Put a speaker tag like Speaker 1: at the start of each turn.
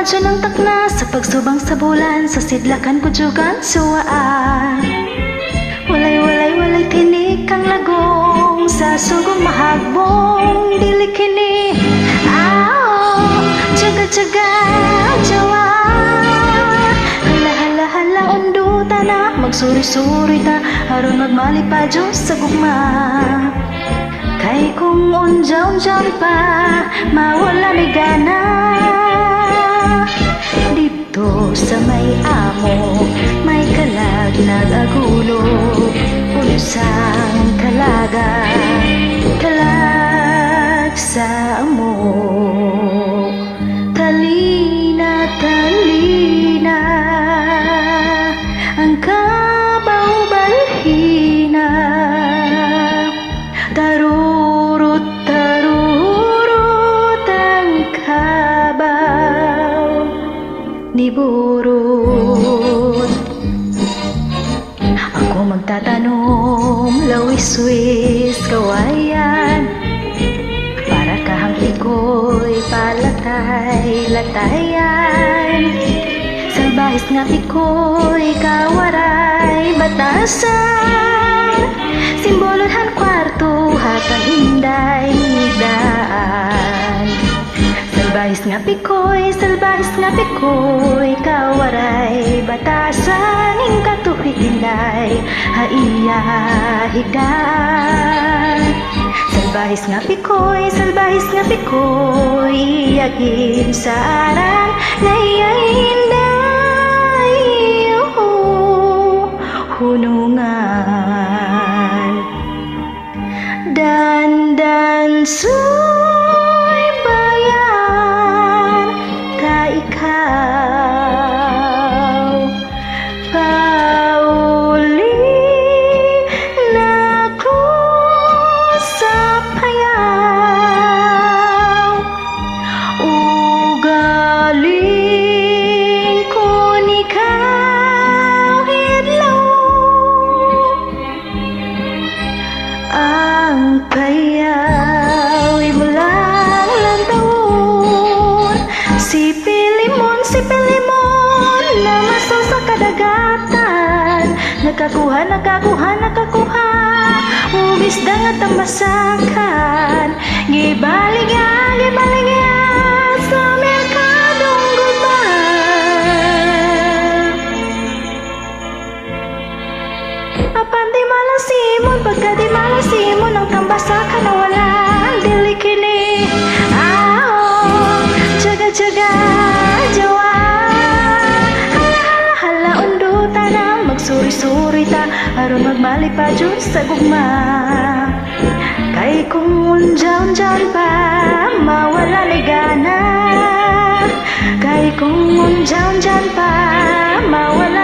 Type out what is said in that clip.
Speaker 1: Radyo ng takna sa pagsubang sa bulan, sa sidlakan kudyugan suwaan. Walay tinik ang lagong, sa sugong mahagbong dili kini. Tsaga jawa, hala unduta na, magsuri-suri ta aron magmalipadyo sa gugma. Kay kung unjaw pa, mawala may gana. Dito sa may amo, may kalag nagagulo. Unsang kalaga, kalag sa amo. Talina ang kabaw-balhina. Tarurut ang kabaw ni burot. Ako magtatanom, lawis-wis kawayan, para kahangti ko'y palatay-latayan. Salbahis nga piko'y kawaray batasan, simbolonhan kwarto hatang inday daan. Salbahis nga piko'y kawaray batasan, ing katuhi inday haiya higdaan. Salbahis nga piko'y iyagin sa aran na inday hunungan. Dandan so'y bayan ka ikaw, pauli na ko sa payaw. Ugaling ko ikaw hidlaw, ang payaw imulang lantawon. Si Pilimon na masaw sa kadagatan, nakakuha umisda nga tamasakan. Gibaligya sa merkadong guban. Apan di malasimon, pagka di malasimon ang tambasakan na walang dili kini. Tsaga jawa, hala unduta na, magsuri-suri ta aron magmalipadyo sa gugma. Kay kung unjaw pa, mawala may gana. Kay kung unjaw pa, mawala